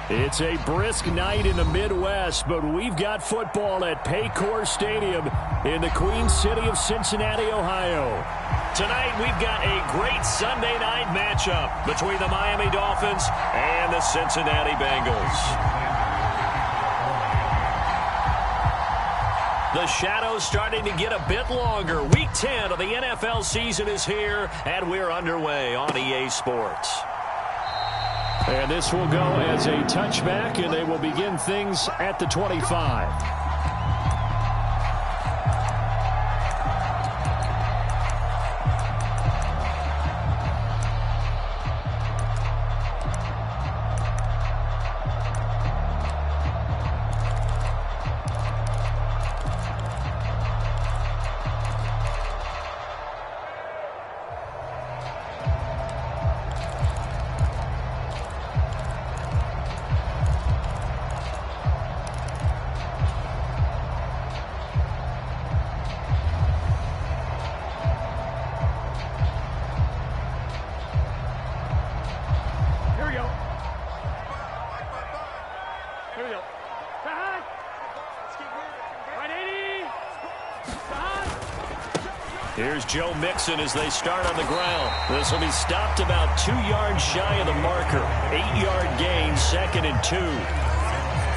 It's a brisk night in the Midwest, but we've got football at Paycor Stadium in the Queen City of Cincinnati, Ohio. Tonight, we've got a great Sunday night matchup between the Miami Dolphins and the Cincinnati Bengals. The shadow's starting to get a bit longer. Week 10 of the NFL season is here, and we're underway on EA Sports. And this will go as a touchback, and they will begin things at the 25. Here's Joe Mixon as they start on the ground. This will be stopped about 2 yards shy of the marker. 8-yard gain, 2nd and 2.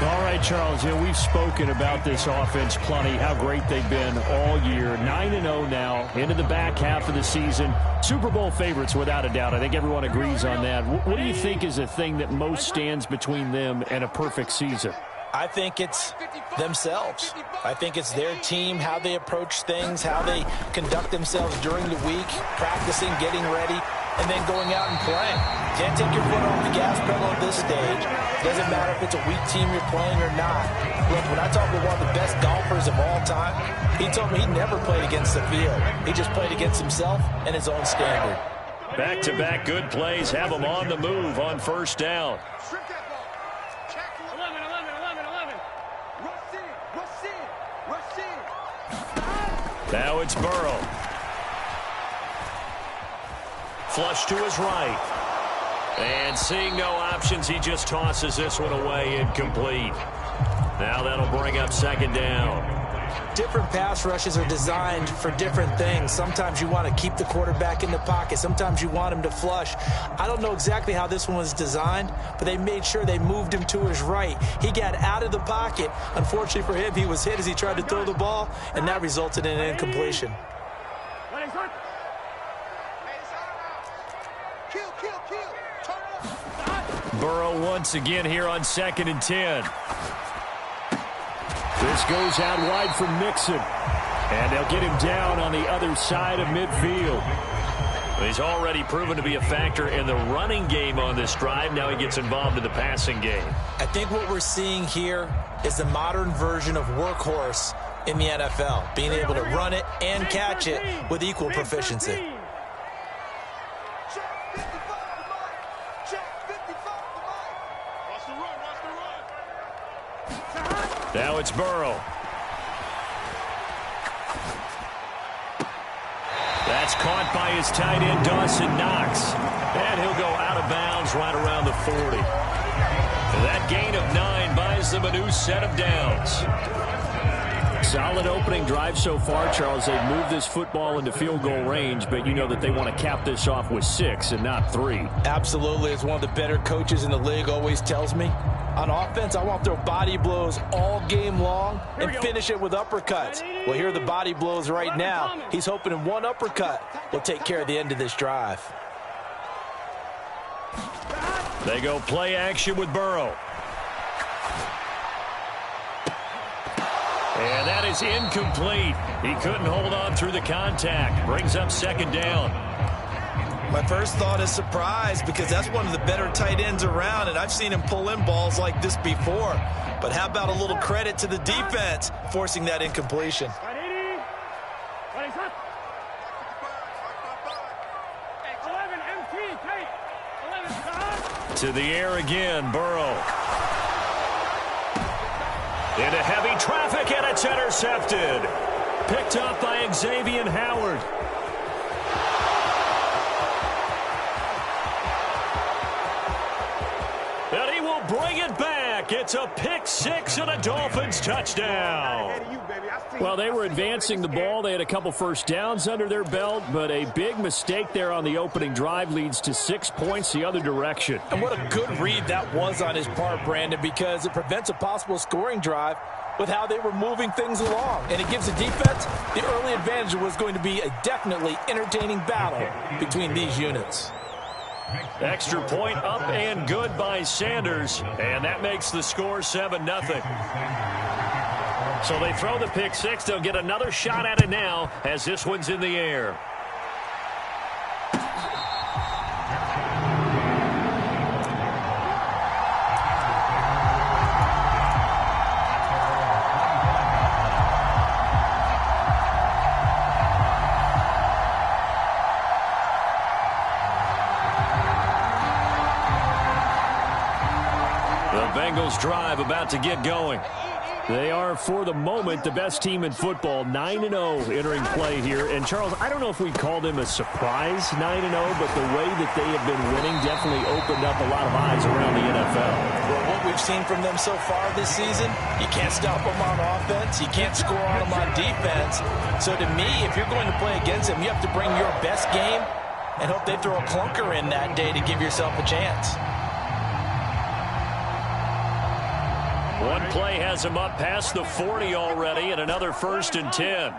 All right, Charles, we've spoken about this offense plenty, how great they've been all year. 9-0 now, into the back half of the season. Super Bowl favorites, without a doubt. I think everyone agrees on that. What do you think is the thing that most stands between them and a perfect season? I think it's themselves. I think it's their team, how they approach things, how they conduct themselves during the week, practicing, getting ready, and then going out and playing. Can't take your foot off the gas pedal at this stage. Doesn't matter if it's a weak team you're playing or not. Look, when I talk with one of the best golfers of all time, he told me he never played against the field. He just played against himself and his own standard. Back-to-back good plays have them on the move on first down. Now it's Burrow. Flush to his right. And seeing no options, he just tosses this one away, incomplete. Now that'll bring up 2nd down. Different pass rushes are designed for different things. Sometimes you want to keep the quarterback in the pocket. Sometimes you want him to flush. I don't know exactly how this one was designed, but they made sure they moved him to his right. He got out of the pocket. Unfortunately for him, he was hit as he tried to throw the ball, and that resulted in an incompletion. Burrow once again here on 2nd and 10. This goes out wide for Mixon. And they'll get him down on the other side of midfield. He's already proven to be a factor in the running game on this drive. Now he gets involved in the passing game. I think what we're seeing here is the modern version of workhorse in the NFL. Being able to run it and catch it with equal proficiency. Now it's Burrow. That's caught by his tight end, Dawson Knox. And he'll go out of bounds right around the 40. That gain of 9 buys them a new set of downs. Solid opening drive so far, Charles. They've moved this football into field goal range, but you know that they want to cap this off with 6 and not 3. Absolutely. As one of the better coaches in the league always tells me, on offense, I want to throw body blows all game long and finish it with uppercuts. Well, here are the body blows right now. He's hoping in one uppercut will take care of the end of this drive. They go play action with Burrow. And that is incomplete. He couldn't hold on through the contact. Brings up 2nd down. My first thought is surprise, because that's one of the better tight ends around, and I've seen him pull in balls like this before. But how about a little credit to the defense forcing that incompletion? To the air again, Burrow. Into heavy traffic, and it's intercepted. Picked up by Xavier Howard. And he will bring it back. It's a pick six and a Dolphins touchdown. Well, they were advancing the ball. They had a couple first downs under their belt, but a big mistake there on the opening drive leads to 6 points the other direction. And what a good read that was on his part, Brandon, because it prevents a possible scoring drive with how they were moving things along. And it gives the defense the early advantage. Was going to be a definitely entertaining battle between these units. Extra point up and good by Sanders, and that makes the score 7-0. So they throw the pick six. They'll get another shot at it now as this one's in the air. Bengals drive about to get going. They are, for the moment, the best team in football, 9-0 entering play here. And, Charles, I don't know if we'd call them a surprise 9-0, but the way that they have been winning definitely opened up a lot of eyes around the NFL. Well, what we've seen from them so far this season, you can't stop them on offense. You can't score on them on defense. So, to me, if you're going to play against them, you have to bring your best game and hope they throw a clunker in that day to give yourself a chance. One play has him up past the 40 already, and another 1st and 10.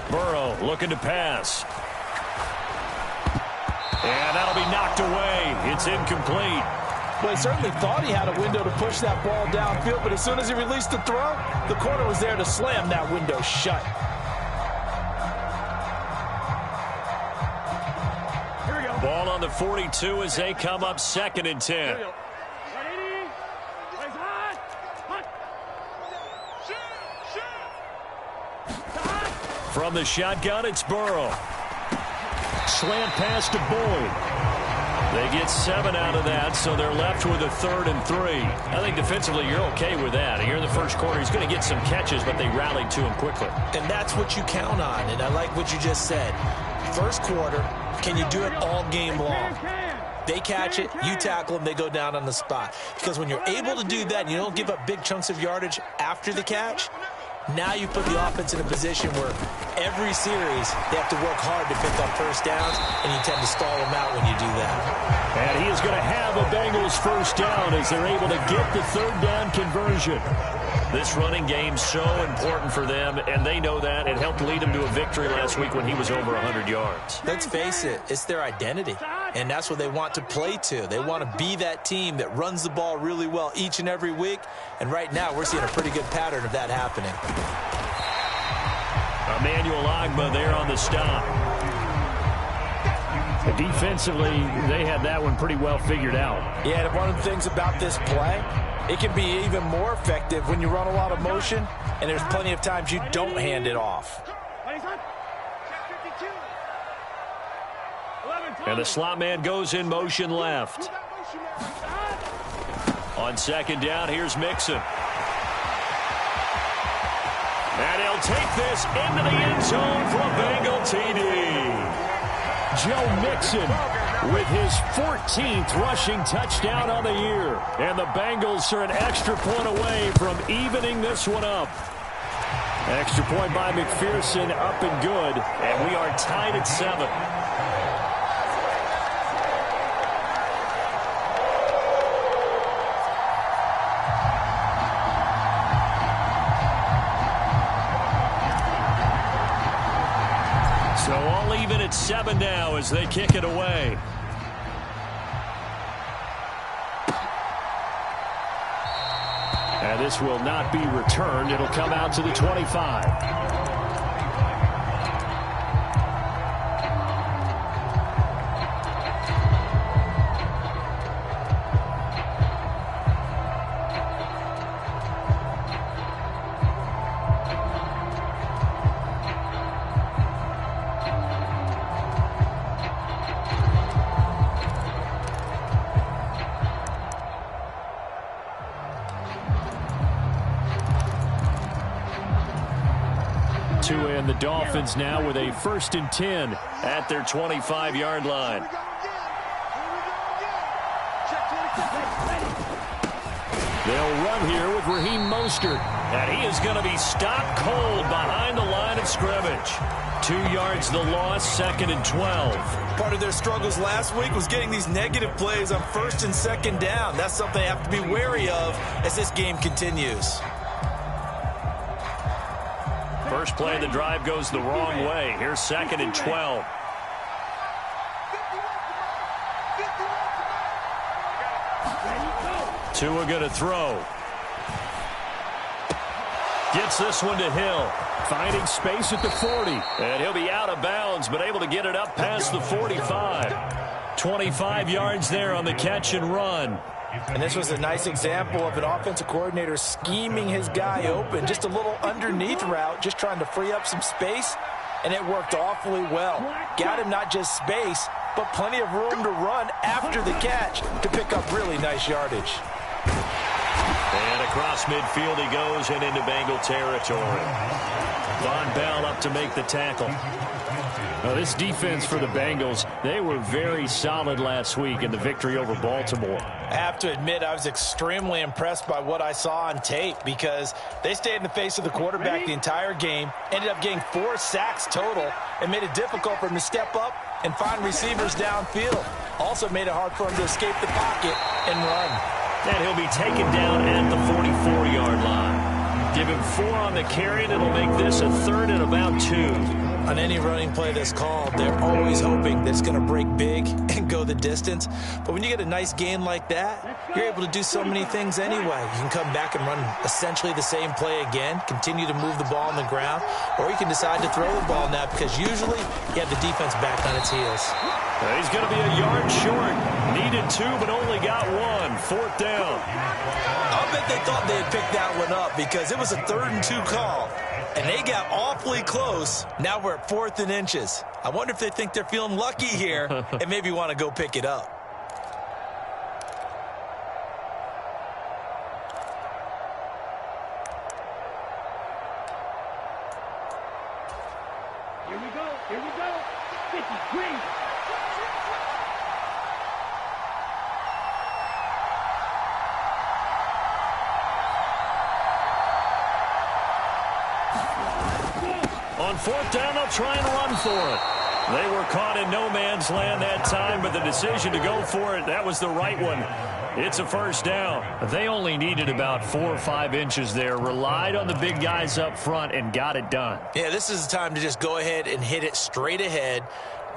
Burrow looking to pass. And that'll be knocked away. It's incomplete. Well, he certainly thought he had a window to push that ball downfield, but as soon as he released the throw, the corner was there to slam that window shut. Ball on the 42 as they come up 2nd and 10. From the shotgun, it's Burrow. Slant pass to Boyd. They get 7 out of that, so they're left with a 3rd and 3. I think defensively you're okay with that. Here in the first quarter, he's going to get some catches, but they rallied to him quickly. And that's what you count on, and I like what you just said. First quarter, can you do it all game long? They catch it, you tackle them, they go down on the spot. Because when you're able to do that and you don't give up big chunks of yardage after the catch, now you put the offense in a position where every series they have to work hard to pick up first downs, and you tend to stall them out when you do that. And he is going to have a Bengals first down as they're able to get the 3rd down conversion. This running game's so important for them, and they know that. It helped lead them to a victory last week when he was over 100 yards. Let's face it, it's their identity, and that's what they want to play to. They want to be that team that runs the ball really well each and every week, and right now we're seeing a pretty good pattern of that happening. Emmanuel Ogbah there on the stop. Defensively, they had that one pretty well figured out. Yeah, and one of the things about this play, it can be even more effective when you run a lot of motion, and there's plenty of times you don't hand it off. And the slot man goes in motion left. On 2nd down, here's Mixon. And he'll take this into the end zone for a Bengal TD. Joe Mixon with his 14th rushing touchdown on the year. And the Bengals are an extra point away from evening this one up. Extra point by McPherson, up and good. And we are tied at 7. So all even at 7 now as they kick it away. And this will not be returned. It'll come out to the 25. And the Dolphins now with a 1st and 10 at their 25-yard line. They'll run here with Raheem Mostert. And he is going to be stopped cold behind the line of scrimmage. 2 yards the loss, 2nd and 12. Part of their struggles last week was getting these negative plays on 1st and 2nd down. That's something they have to be wary of as this game continues. First play of the drive goes the wrong way. Here's 2nd and 12. Tua going to throw. Gets this one to Hill. Finding space at the 40. And he'll be out of bounds, but able to get it up past the 45. 25 yards there on the catch and run. And this was a nice example of an offensive coordinator scheming his guy open. Just a little underneath route, just trying to free up some space. And it worked awfully well. Got him not just space, but plenty of room to run after the catch to pick up really nice yardage. And across midfield he goes and into Bengal territory. Von Bell up to make the tackle. Well, this defense for the Bengals, they were very solid last week in the victory over Baltimore. I have to admit I was extremely impressed by what I saw on tape because they stayed in the face of the quarterback the entire game, ended up getting 4 sacks total, and made it difficult for him to step up and find receivers downfield. Also made it hard for him to escape the pocket and run. And he'll be taken down at the 44-yard line. Give him 4 on the carry, and it'll make this a 3rd and about 2. On any running play that's called, they're always hoping that it's going to break big and go the distance. But when you get a nice gain like that, you're able to do so many things anyway. You can come back and run essentially the same play again, continue to move the ball on the ground, or you can decide to throw the ball now because usually you have the defense back on its heels. He's going to be a yard short. Needed 2, but only got 1. 4th down. I'll bet they thought they had picked that one up because it was a 3rd and 2 call. And they got awfully close. Now we're at 4th and inches. I wonder if they think they're feeling lucky here and maybe want to go pick it up. Here we go. Here we go. 53. On 4th down, they'll try and run for it. They were caught in no man's land that time, but the decision to go for it, that was the right one. It's a 1st down. They only needed about 4 or 5 inches there, relied on the big guys up front, and got it done. Yeah, this is the time to just go ahead and hit it straight ahead.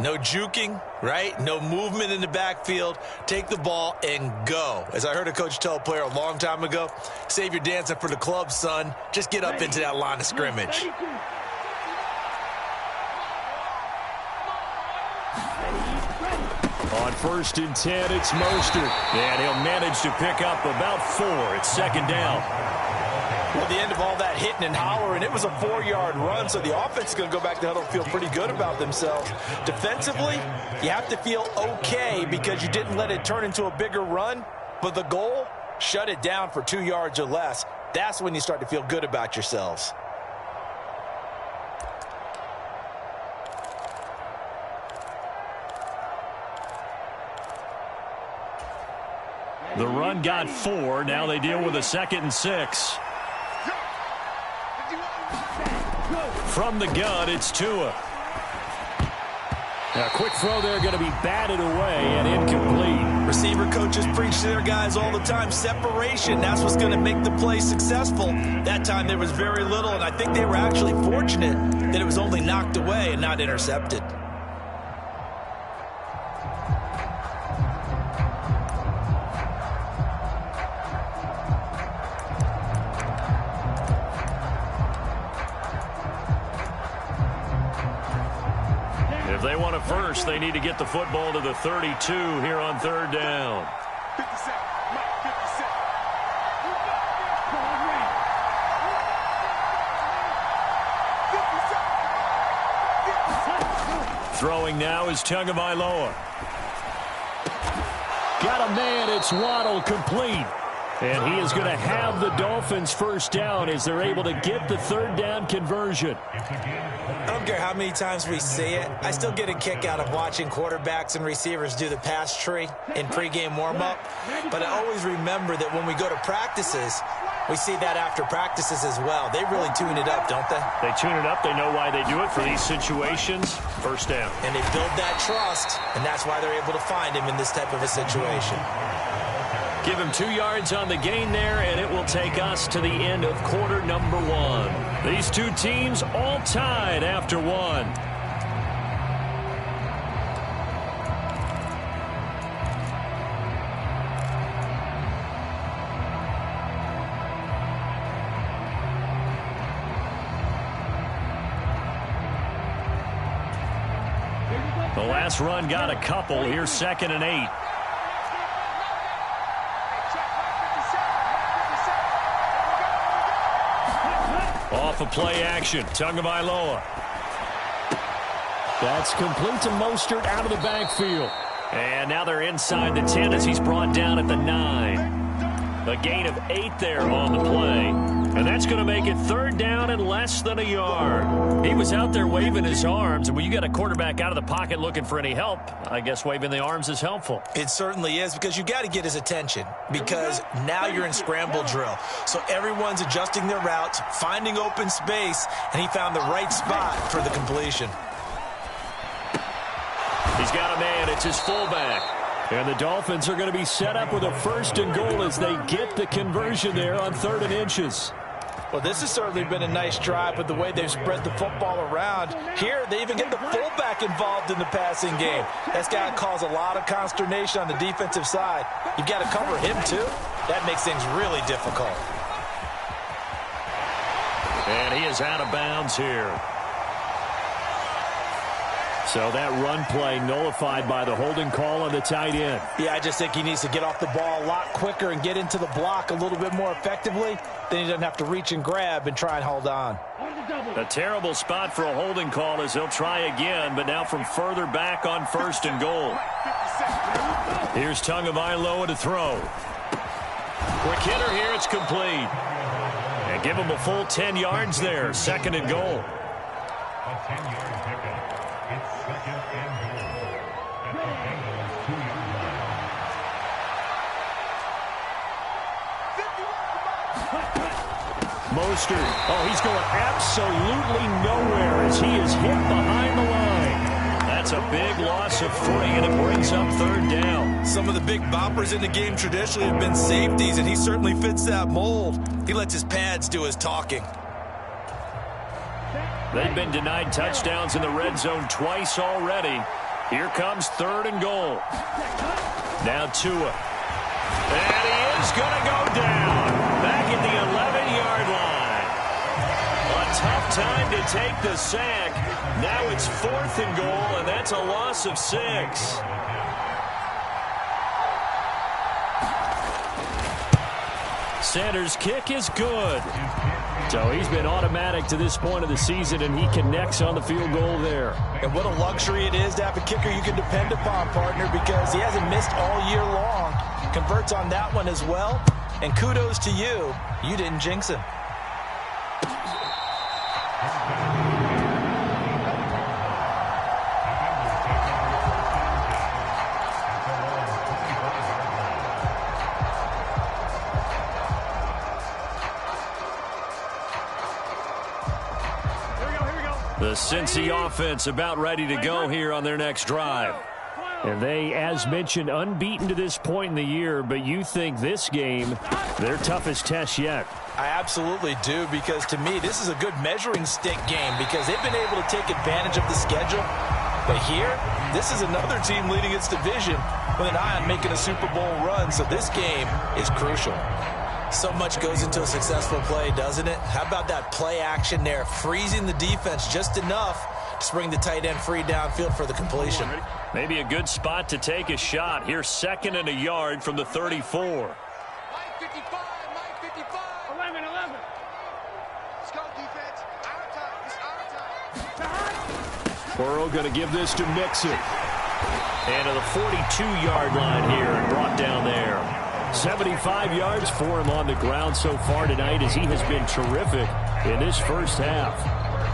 No juking, right? No movement in the backfield. Take the ball and go. As I heard a coach tell a player a long time ago, save your dancing for the club, son. Just get up into that line of scrimmage. On 1st and 10, it's Mostert. And he'll manage to pick up about 4. It's 2nd down. Well, at the end of all that hitting and hollering, it was a 4-yard run, so the offense is going to go back to the huddle and feel pretty good about themselves. Defensively, you have to feel okay because you didn't let it turn into a bigger run, but the goal, shut it down for 2 yards or less. That's when you start to feel good about yourselves. The run got 4. Now they deal with a 2nd and 6. From the gun, it's Tua. A quick throw there, going to be batted away and incomplete. Receiver coaches preach to their guys all the time. Separation, that's what's going to make the play successful. That time there was very little, and I think they were actually fortunate that it was only knocked away and not intercepted. If they want a first, they need to get the football to the 32 here on 3rd down. Throwing now is Tagovailoa. Got a man, it's Waddle, complete. And he is going to have the Dolphins first down as they're able to get the third down conversion. I don't care how many times we see it. I still get a kick out of watching quarterbacks and receivers do the pass tree in pregame warm-up. But I always remember that when we go to practices, we see that after practices as well. They really tune it up, don't they? They tune it up. They know why they do it for these situations. First down. And they build that trust, and that's why they're able to find him in this type of a situation. Give him 2 yards on the gain there, and it will take us to the end of quarter number 1. These two teams all tied after 1. The last run got a couple. Here's 2nd and 8. Off of play action. Tagovailoa. That's complete to Mostert out of the backfield. And now they're inside the 10 as he's brought down at the 9. A gain of 8 there on the play. And that's going to make it 3rd down and less than a yard. He was out there waving his arms. And when you got a quarterback out of the pocket looking for any help, I guess waving the arms is helpful. It certainly is, because you got to get his attention, because now you're in scramble drill. So everyone's adjusting their routes, finding open space, and he found the right spot for the completion. He's got a man. It's his fullback. And the Dolphins are going to be set up with a 1st and goal as they get the conversion there on 3rd and inches. Well, this has certainly been a nice drive with the way they've spread the football around. Here, they even get the fullback involved in the passing game. That's got to cause a lot of consternation on the defensive side. You've got to cover him, too. That makes things really difficult. And he is out of bounds here. So that run play nullified by the holding call on the tight end. Yeah, I just think he needs to get off the ball a lot quicker and get into the block a little bit more effectively. Then he doesn't have to reach and grab and try and hold on. A terrible spot for a holding call as he'll try again, but now from further back on 1st and goal. Here's Tagovailoa to throw. Quick hitter here, it's complete. And give him a full 10 yards there, 2nd and goal. A 10-yard pickup. It's 2nd and goal. At the Bengals 2-yard line. Mostert. Oh, he's going absolutely nowhere as he is hit behind the line. That's a big loss of 3, and it brings up 3rd down. Some of the big boppers in the game traditionally have been safeties, and he certainly fits that mold. He lets his pads do his talking. They've been denied touchdowns in the red zone twice already. Here comes 3rd and goal. Now Tua. And he is going to go down. Back at the 11-yard line. A tough time to take the sack. Now it's 4th and goal, and that's a loss of 6. Sanders' kick is good. So he's been automatic to this point of the season, and he connects on the field goal there. And what a luxury it is to have a kicker you can depend upon, partner, because he hasn't missed all year long. Converts on that one as well. And kudos to you. You didn't jinx him. The Cincy offense about ready to go here on their next drive. And they, as mentioned, unbeaten to this point in the year, but you think this game, their toughest test yet. I absolutely do, because to me, this is a good measuring stick game because they've been able to take advantage of the schedule. But here, this is another team leading its division with an eye on making a Super Bowl run, so this game is crucial. So much goes into a successful play, doesn't it? How about that play action there, freezing the defense just enough to bring the tight end free downfield for the completion. Maybe a good spot to take a shot. Here's 2nd and a yard from the 34. Mike 55, Mike 55. 11. Let's go, defense. Our time. It's our time. Burrow going to give this to Mixon. And to the 42-yard line here and brought down there. 75 yards for him on the ground so far tonight as he has been terrific in this first half.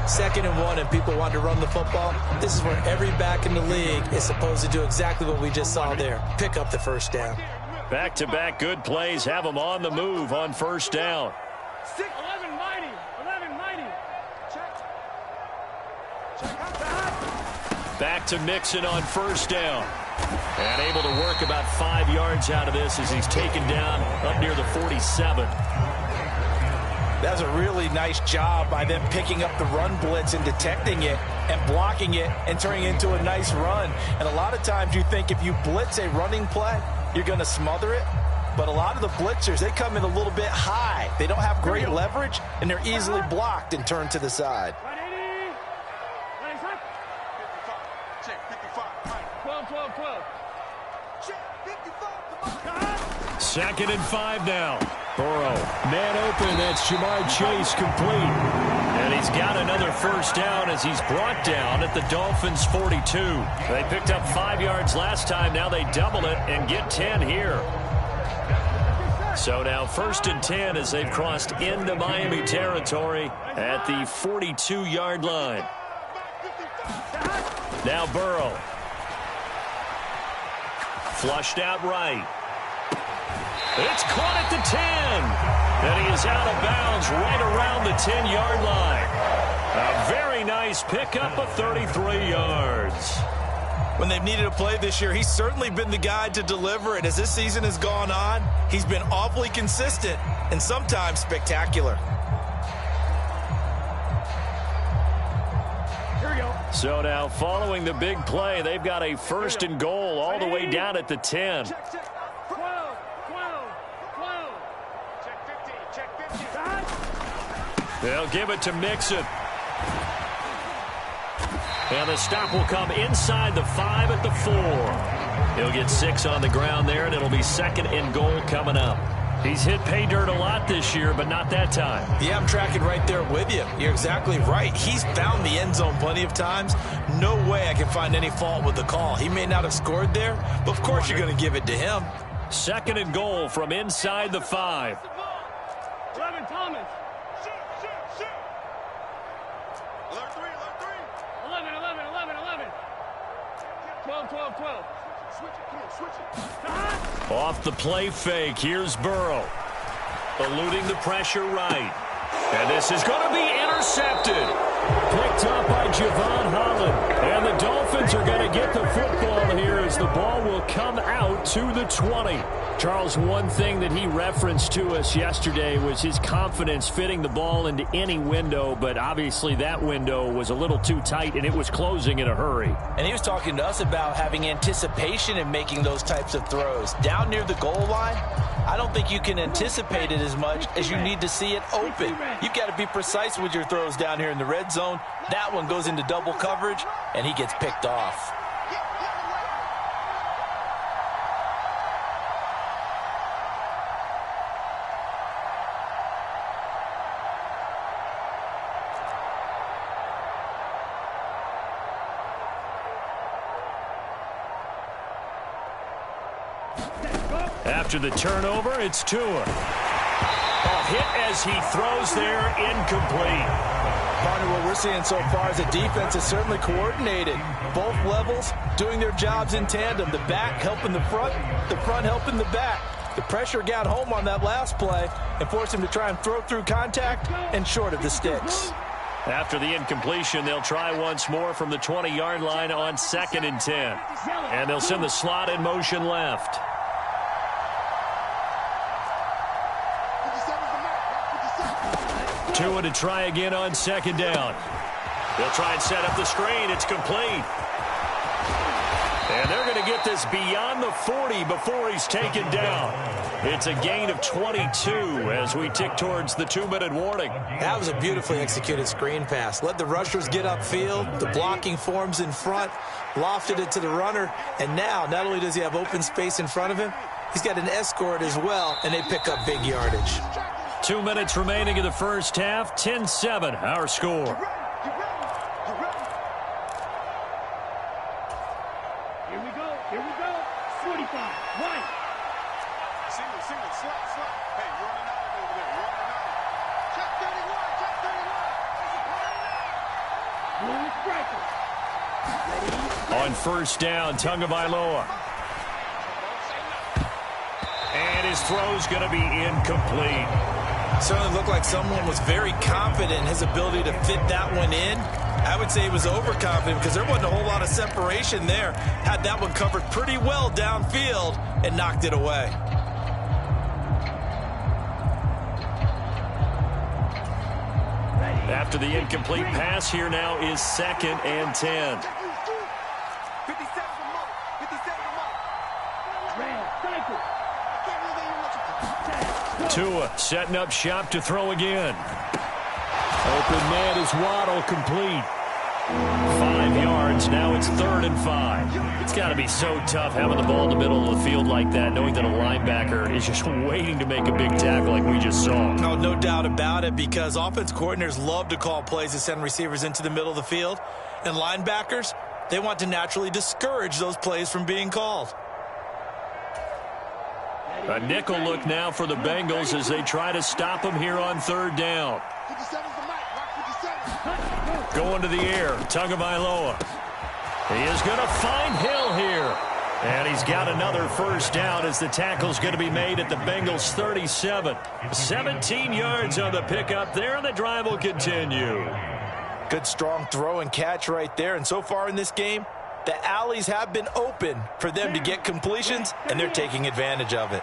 2nd and 1 and people want to run the football. This is where every back in the league is supposed to do exactly what we just saw there. Pick up the first down. Back-to-back good plays have him on the move on first down. 11 mighty. Back to Mixon on first down. And able to work about 5 yards out of this as he's taken down up near the 47. That was a really nice job by them picking up the run blitz and detecting it and blocking it and turning it into a nice run. And a lot of times you think if you blitz a running play, you're going to smother it. But a lot of the blitzers, they come in a little bit high. They don't have great leverage, and they're easily blocked and turned to the side. 2nd and 5 now. Burrow, man open, that's Jamar Chase complete. And he's got another first down as he's brought down at the Dolphins' 42. They picked up 5 yards last time. Now they double it and get 10 here. So now 1st and 10 as they've crossed into Miami territory at the 42-yard line. Now Burrow. Flushed out right. It's caught at the 10. And he is out of bounds right around the 10-yard line. A very nice pickup of 33 yards. When they've needed a play this year, he's certainly been the guy to deliver. And as this season has gone on, he's been awfully consistent and sometimes spectacular. So now following the big play, they've got a 1st and goal all the way down at the 10. They'll give it to Mixon. And the stop will come inside the 5 at the 4. He'll get 6 on the ground there, and it'll be 2nd and goal coming up. He's hit pay dirt a lot this year, but not that time. Yeah, I'm tracking right there with you. You're exactly right. He's found the end zone plenty of times. No way I can find any fault with the call. He may not have scored there, but of course you're going to give it to him. 2nd and goal from inside the 5. 11 Thomas. 12. Switch it. Off the play fake, here's Burrow. Eluding the pressure right. And this is going to be intercepted. Picked up by Javon Holland. And the Dolphins are going to get the football here as the ball will come out to the 20. Charles, one thing that he referenced to us yesterday was his confidence fitting the ball into any window, but obviously that window was a little too tight and it was closing in a hurry. And he was talking to us about having anticipation in making those types of throws. Down near the goal line, I don't think you can anticipate it as much as you need to see it open. You've got to be precise with your throws down here in the red zone. That one goes into double coverage, and he gets picked off. After the turnover, it's Tua. A hit as he throws there, incomplete. Partner, what we're seeing so far is the defense is certainly coordinated. Both levels doing their jobs in tandem. The back helping the front helping the back. The pressure got home on that last play and forced him to try and throw through contact and short of the sticks. After the incompletion, they'll try once more from the 20-yard line on 2nd and 10. And they'll send the slot in motion left. Tua to try again on 2nd down. They'll try and set up the screen. It's complete. And they're going to get this beyond the 40 before he's taken down. It's a gain of 22 as we tick towards the 2-minute warning. That was a beautifully executed screen pass. Let the rushers get upfield. The blocking forms in front. Lofted it to the runner. And now, not only does he have open space in front of him, he's got an escort as well, and they pick up big yardage. 2 minutes remaining in the first half. 10-7, our score. Here we go. 45. Right. Single, slot. Hey, running out over there, running out. Check 31, check 31. On first down, Tagovailoa. And his throw's going to be incomplete. Certainly looked like someone was very confident in his ability to fit that one in. I would say he was overconfident because there wasn't a whole lot of separation there. Had that one covered pretty well downfield and knocked it away. After the incomplete pass, here now is 2nd and 10. 57 Tua setting up shop to throw again. Open man is Waddle, complete. 5 yards, now it's 3rd and 5. It's got to be so tough having the ball in the middle of the field like that, knowing that a linebacker is just waiting to make a big tackle like we just saw. No doubt about it, because offense coordinators love to call plays to send receivers into the middle of the field. And linebackers, they want to naturally discourage those plays from being called. A nickel look now for the Bengals as they try to stop him here on 3rd down. 57's the mic, rock 57. Going to the air, Tagovailoa. He is going to find Hill here. And he's got another first down as the tackle's going to be made at the Bengals 37. 17 yards on the pickup there, and the drive will continue. Good strong throw and catch right there. And so far in this game, the alleys have been open for them to get completions, and they're taking advantage of it.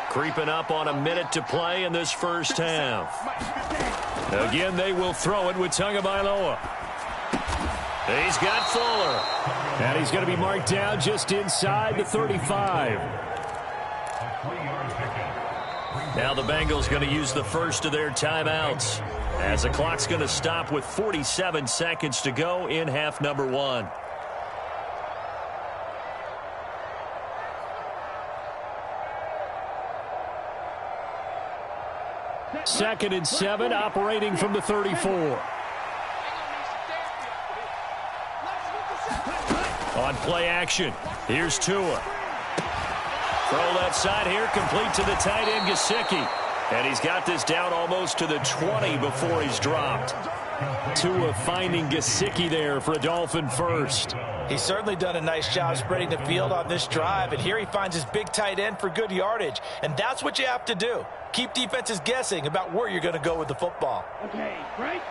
Creeping up on a minute to play in this first half. Again, they will throw it with Tagovailoa. He's got Fuller. And he's going to be marked down just inside the 35. Now the Bengals going to use the first of their timeouts, as the clock's going to stop with 47 seconds to go in half number 1. Second and 7, operating from the 34. On play action, here's Tua. Throw that side here, complete to the tight end, Gesicki. And he's got this down almost to the 20 before he's dropped. Tua finding Gesicki there for a Dolphin first. He's certainly done a nice job spreading the field on this drive, and here he finds his big tight end for good yardage. And that's what you have to do. Keep defenses guessing about where you're going to go with the football. Okay, right?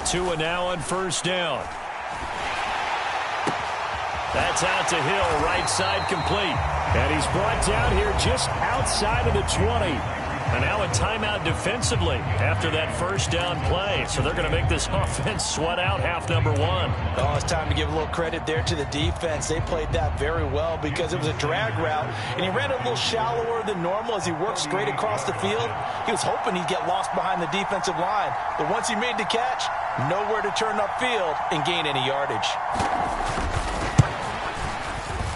Tua now on first down. That's out to Hill, right side complete. And he's brought down here just outside of the 20. And now a timeout defensively after that first down play. So they're going to make this offense sweat out half number 1. Oh, it's time to give a little credit there to the defense. They played that very well because it was a drag route, and he ran a little shallower than normal as he worked straight across the field. He was hoping he'd get lost behind the defensive line. But once he made the catch, nowhere to turn upfield and gain any yardage.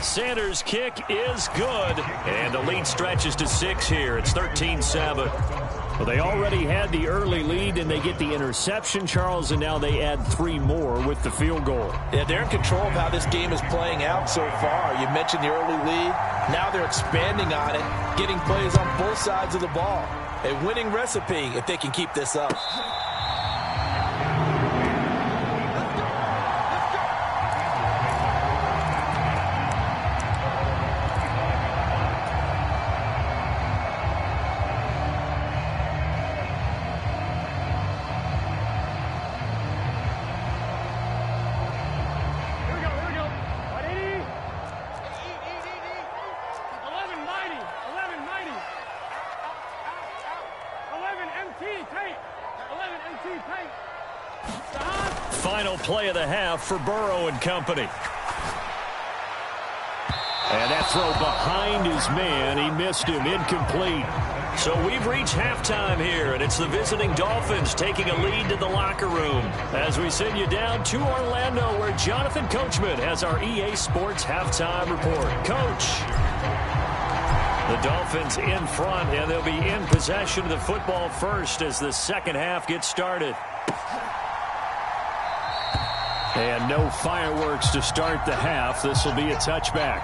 Sanders' kick is good, and the lead stretches to 6 here. It's 13-7. Well, they already had the early lead, and they get the interception, Charles, and now they add 3 more with the field goal. Yeah, they're in control of how this game is playing out so far. You mentioned the early lead. Now they're expanding on it, getting plays on both sides of the ball. A winning recipe if they can keep this up. Final play of the half for Burrow and company. And that throw behind his man. He missed him, incomplete. So we've reached halftime here, and it's the visiting Dolphins taking a lead to the locker room as we send you down to Orlando, where Jonathan Coachman has our EA Sports halftime report. Coach. The Dolphins in front, and they'll be in possession of the football first as the second half gets started. And no fireworks to start the half. This will be a touchback.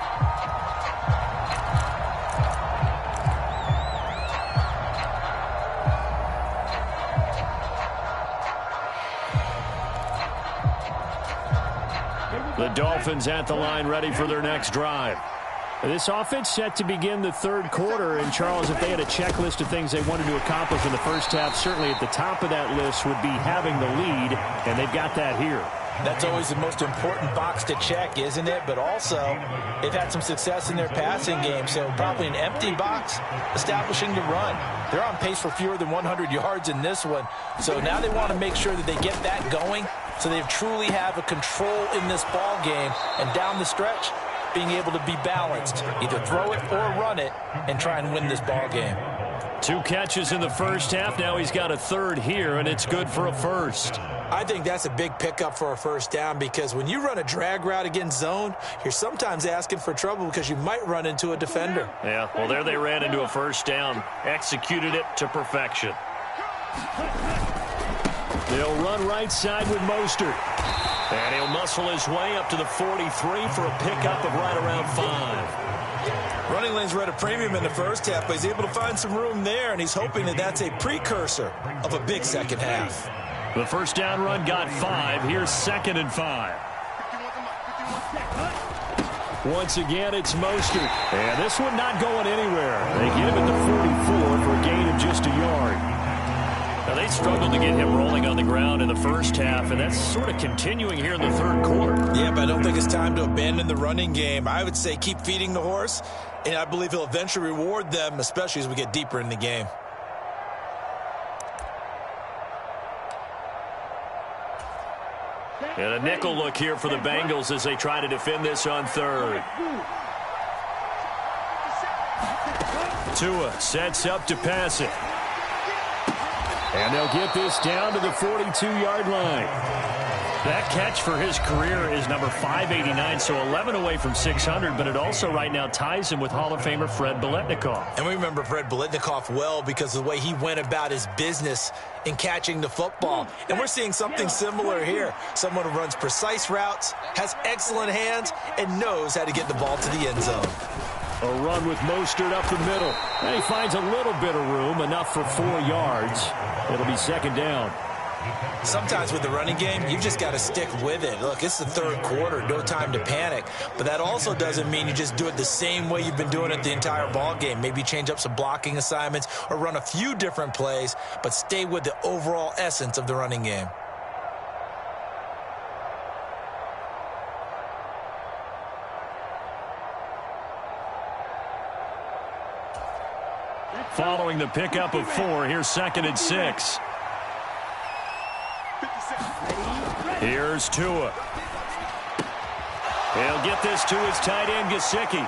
The Dolphins at the line ready for their next drive. This offense set to begin the third quarter. And, Charles, if they had a checklist of things they wanted to accomplish in the first half, certainly at the top of that list would be having the lead, and they've got that here. That's always the most important box to check, isn't it? But also, they've had some success in their passing game, so probably an empty box establishing the run. They're on pace for fewer than 100 yards in this one, so now they want to make sure that they get that going so they truly have a control in this ball game, and down the stretch, being able to be balanced, either throw it or run it, and try and win this ball game. 2 catches in the first half. Now he's got a third here, and it's good for a first. I think that's a big pickup for a first down, because when you run a drag route against zone, you're sometimes asking for trouble because you might run into a defender. Yeah, well, there they ran into a first down. Executed it to perfection. They'll run right side with Mostert. And he'll muscle his way up to the 43 for a pickup of right around 5. Running lanes were at a premium in the first half, but he's able to find some room there, and he's hoping that that's a precursor of a big second half. The first down run got 5. Here's 2nd and 5. Once again, it's Mostert. And this one not going anywhere. They get him at the 44 for a gain of just a yard. Now, they struggled to get him rolling on the ground in the first half, and that's sort of continuing here in the third quarter. Yeah, but I don't think it's time to abandon the running game. I would say keep feeding the horse, and I believe he'll eventually reward them, especially as we get deeper in the game. And a nickel look here for the Bengals as they try to defend this on third. Tua sets up to pass it. And they'll get this down to the 42-yard line. That catch for his career is number 589, so 11 away from 600, but it also right now ties him with Hall of Famer Fred Biletnikoff. And we remember Fred Biletnikoff well because of the way he went about his business in catching the football. And we're seeing something similar here. Someone who runs precise routes, has excellent hands, and knows how to get the ball to the end zone. A run with Mostert up the middle. And he finds a little bit of room, enough for 4 yards. It'll be 2nd down. Sometimes with the running game, you've just got to stick with it. Look, it's the third quarter, no time to panic. But that also doesn't mean you just do it the same way you've been doing it the entire ball game. Maybe change up some blocking assignments or run a few different plays, but stay with the overall essence of the running game. Following the pickup of 4, here's 2nd and 6. Here's Tua. He'll get this to his tight end, Gesicki.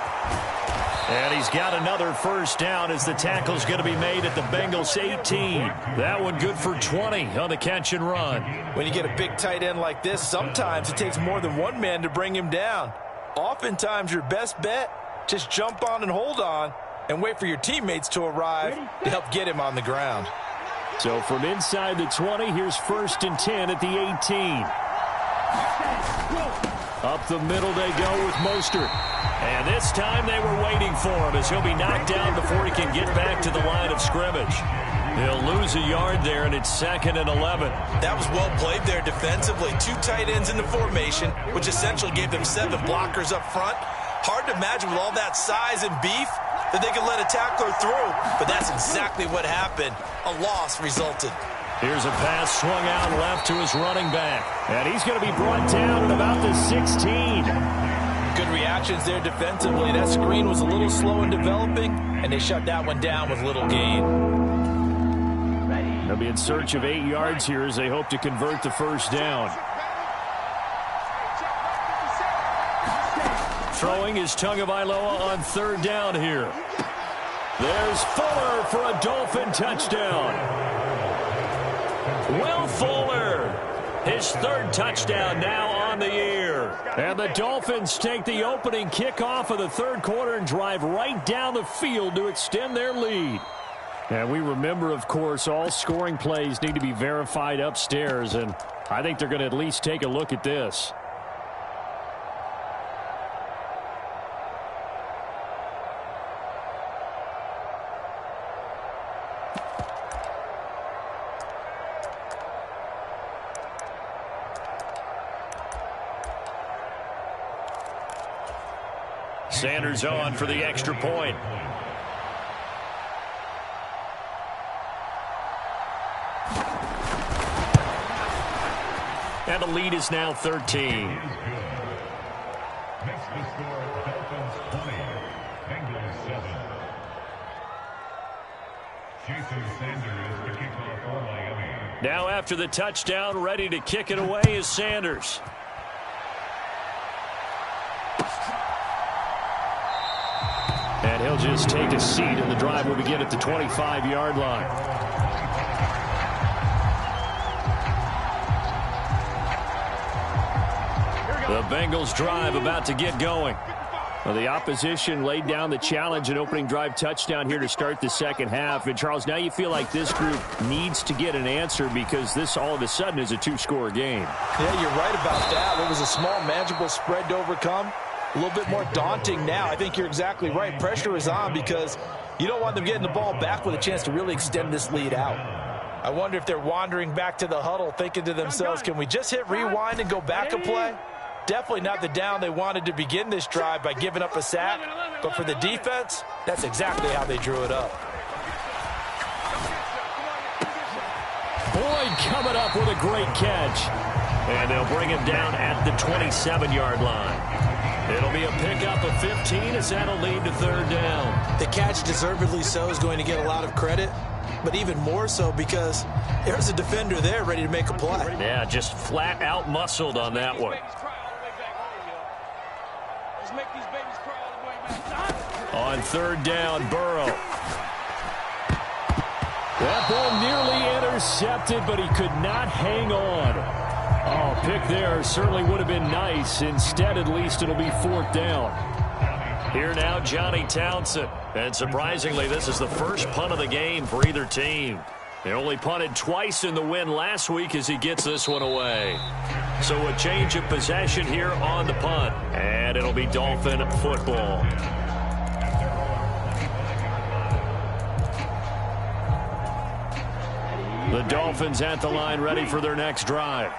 And he's got another first down as the tackle's going to be made at the Bengals 18. That one good for 20 on the catch and run. When you get a big tight end like this, sometimes it takes more than one man to bring him down. Oftentimes your best bet, just jump on and hold on and wait for your teammates to arrive to help get him on the ground. So from inside the 20, here's 1st and 10 at the 18. Up the middle they go with Mostert. And this time they were waiting for him as he'll be knocked down before he can get back to the line of scrimmage. He'll lose a yard there, and it's 2nd and 11. That was well played there defensively. 2 tight ends in the formation, which essentially gave them 7 blockers up front. Hard to imagine with all that size and beef that they could let a tackler through, but that's exactly what happened. A loss resulted. Here's a pass swung out left to his running back. And he's going to be brought down at about the 16. Good reactions there defensively. That screen was a little slow in developing, and they shut that one down with little gain. They'll be in search of 8 yards here as they hope to convert the first down. Throwing is Tagovailoa on 3rd down here. There's Fuller for a Dolphin touchdown. Will Fuller, his 3rd touchdown now on on the year. And the Dolphins take the opening kickoff of the third quarter and drive right down the field to extend their lead. And we remember, of course, all scoring plays need to be verified upstairs, and I think they're going to at least take a look at this. Sanders on for the extra point. And the lead is now 13. Next to score, Dolphins 20, Bengals 7. Jason Sanders to kick off for Miami. Now after the touchdown, ready to kick it away is Sanders. And he'll just take a seat, and the drive will begin at the 25-yard line. The Bengals drive about to get going. Well, the opposition laid down the challenge, an opening drive touchdown here to start the second half. And, Charles, now you feel like this group needs to get an answer because this all of a sudden is a two-score game. Yeah, you're right about that. It was a small, manageable spread to overcome. A little bit more daunting now. I think you're exactly right. Pressure is on because you don't want them getting the ball back with a chance to really extend this lead out. I wonder if they're wandering back to the huddle thinking to themselves, can we just hit rewind and go back a play? Definitely not the down they wanted to begin this drive by giving up a sack. But for the defense, that's exactly how they drew it up. Boyd coming up with a great catch. And they'll bring him down at the 27-yard line. It'll be a pickup of 15 as that'll lead to third down. The catch, deservedly so, is going to get a lot of credit, but even more so because there's a defender there ready to make a play. Yeah, just flat out muscled on that one. On third down, Burrow. That ball nearly intercepted, but he could not hang on. Oh, pick there certainly would have been nice. Instead, at least, it'll be fourth down. Here now, Johnny Townsend. And surprisingly, this is the first punt of the game for either team. They only punted twice in the win last week as he gets this one away. So a change of possession here on the punt. And it'll be Dolphin football. The Dolphins at the line ready for their next drive.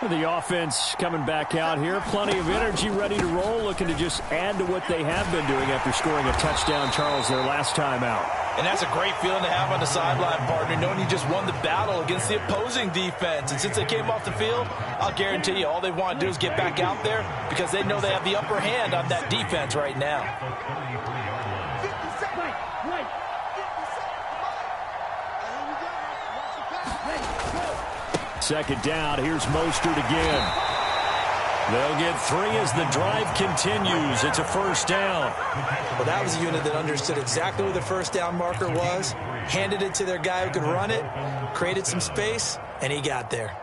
The offense coming back out here. Plenty of energy, ready to roll, looking to just add to what they have been doing after scoring a touchdown, Charles, their last time out. And that's a great feeling to have on the sideline, partner, knowing you just won the battle against the opposing defense. And since they came off the field, I'll guarantee you all they want to do is get back out there because they know they have the upper hand on that defense right now. Second down, here's Mostert again. They'll get three as the drive continues. It's a first down. Well, that was a unit that understood exactly where the first down marker was, handed it to their guy who could run it, created some space, and he got there.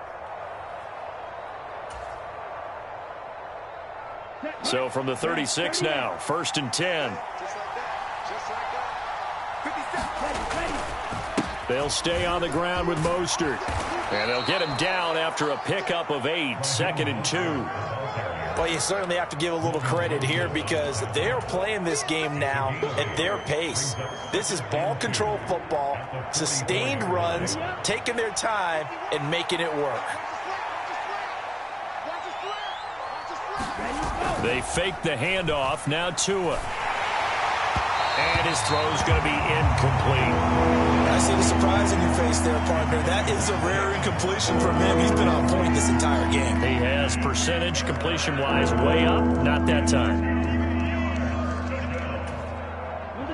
So from the 36 now, first and 10. They'll stay on the ground with Mostert. And they'll get him down after a pickup of 8, second and 2. Well, you certainly have to give a little credit here because they're playing this game now at their pace. This is ball control football, sustained runs, taking their time and making it work. They fake the handoff, now Tua. And his throw's going to be incomplete. I see the surprise in your face there, partner. That is a rare incompletion from him. He's been on point this entire game. He has percentage completion-wise way up, not that time.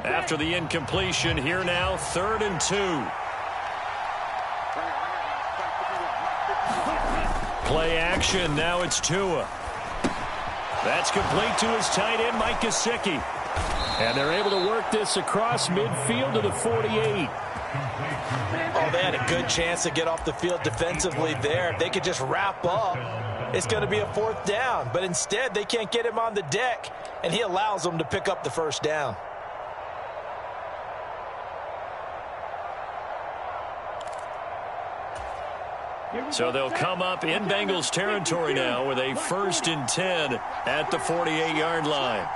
After the incompletion, here now, third and 2. Play action, now it's Tua. That's complete to his tight end, Mike Gesicki. And they're able to work this across midfield to the 48. Oh, they had a good chance to get off the field defensively there. If they could just wrap up, it's going to be a 4th down. But instead, they can't get him on the deck, and he allows them to pick up the 1st down. So they'll come up in Bengals territory now with a 1st and 10 at the 48-yard line.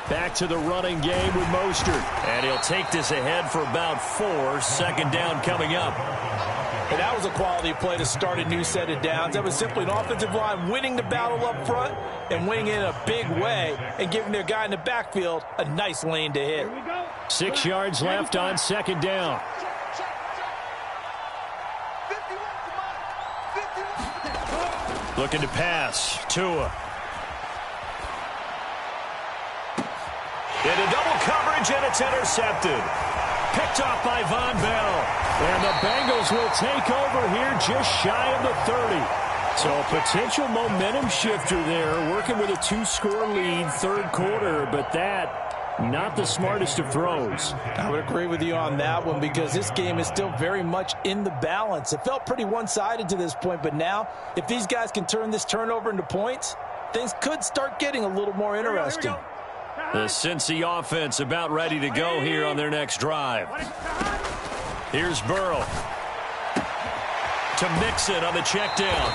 Back to the running game with Mostert. And he'll take this ahead for about 4. 2nd down coming up. And that was a quality play to start a new set of downs. That was simply an offensive line winning the battle up front and winning it in a big way and giving their guy in the backfield a nice lane to hit. 6 yards left on 2nd down. Looking to pass. Tua. Into double coverage, and it's intercepted. Picked off by Von Bell. And the Bengals will take over here just shy of the 30. So a potential momentum shifter there, working with a 2-score lead, 3rd quarter, but that, not the smartest of throws. I would agree with you on that one because this game is still very much in the balance. It felt pretty one-sided to this point, but now, if these guys can turn this turnover into points, things could start getting a little more interesting. The Cincy offense about ready to go here on their next drive. Here's Burrow. To Mixon on the check down.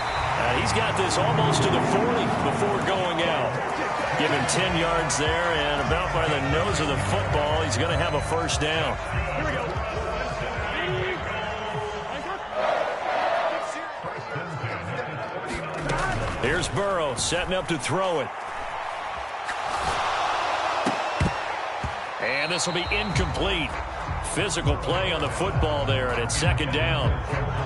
He's got this almost to the 40 before going out. Give him 10 yards there, and about by the nose of the football, he's going to have a 1st down. Here's Burrow setting up to throw it. And this will be incomplete. Physical play on the football there, and it's 2nd down.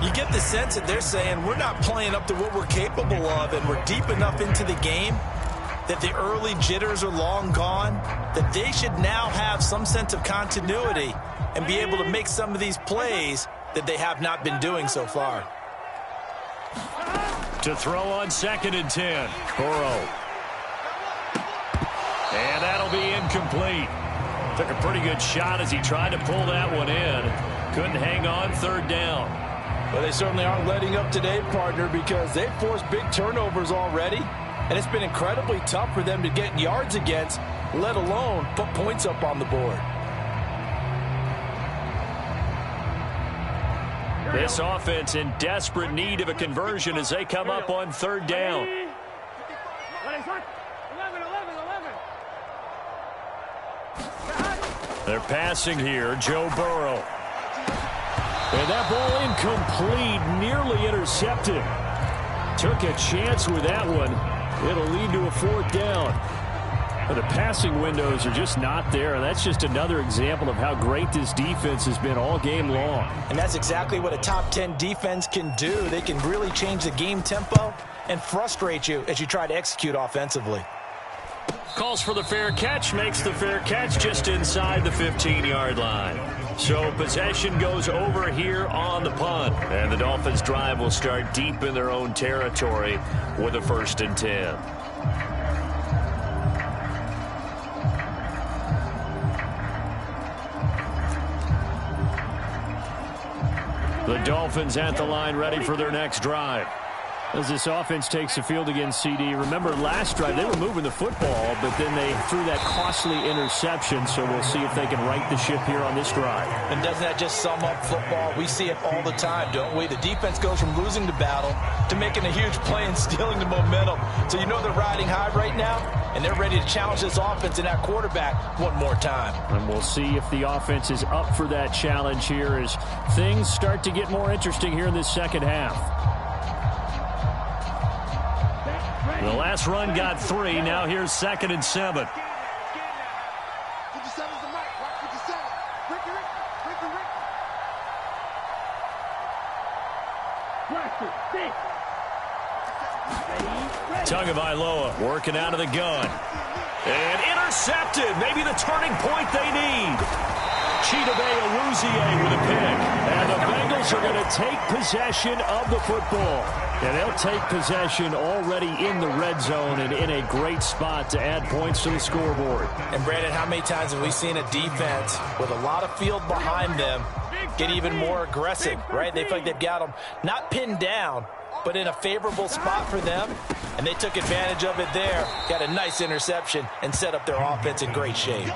You get the sense that they're saying we're not playing up to what we're capable of, and we're deep enough into the game that the early jitters are long gone, that they should now have some sense of continuity and be able to make some of these plays that they have not been doing so far. To throw on 2nd and 10. Burrow. And that'll be incomplete. Took a pretty good shot as he tried to pull that one in. Couldn't hang on. 3rd down. Well, they certainly aren't letting up today, partner, because they've forced big turnovers already. And it's been incredibly tough for them to get yards against, let alone put points up on the board. This offense in desperate need of a conversion as they come up on 3rd down. They're passing here. Joe Burrow. And that ball incomplete, nearly intercepted. Took a chance with that one. It'll lead to a 4th down. But the passing windows are just not there. That's just another example of how great this defense has been all game long. And that's exactly what a top 10 defense can do. They can really change the game tempo and frustrate you as you try to execute offensively. Calls for the fair catch, makes the fair catch just inside the 15-yard line. So possession goes over here on the punt. And the Dolphins drive will start deep in their own territory with a 1st and 10. The Dolphins at the line ready for their next drive. As this offense takes the field against CD, remember last drive they were moving the football, but then they threw that costly interception, so we'll see if they can right the ship here on this drive. And doesn't that just sum up football? We see it all the time, don't we? The defense goes from losing the battle to making a huge play and stealing the momentum. So you know they're riding high right now, and they're ready to challenge this offense and that quarterback one more time. And we'll see if the offense is up for that challenge here as things start to get more interesting here in this 2nd half. The last run got 3. Now here's 2nd and 7. 57's the mic. Watch 57. Ricky. Tagovailoa working out of the gun. And intercepted. Maybe the turning point they need. Chidobe Awuzie with a pick. And the Bengals are going to take possession of the football. And they'll take possession already in the red zone and in a great spot to add points to the scoreboard. And, Brandon, how many times have we seen a defense with a lot of field behind them get even more aggressive, right? They feel like they've got them not pinned down, but in a favorable spot for them, and they took advantage of it there, got a nice interception, and set up their offense in great shape.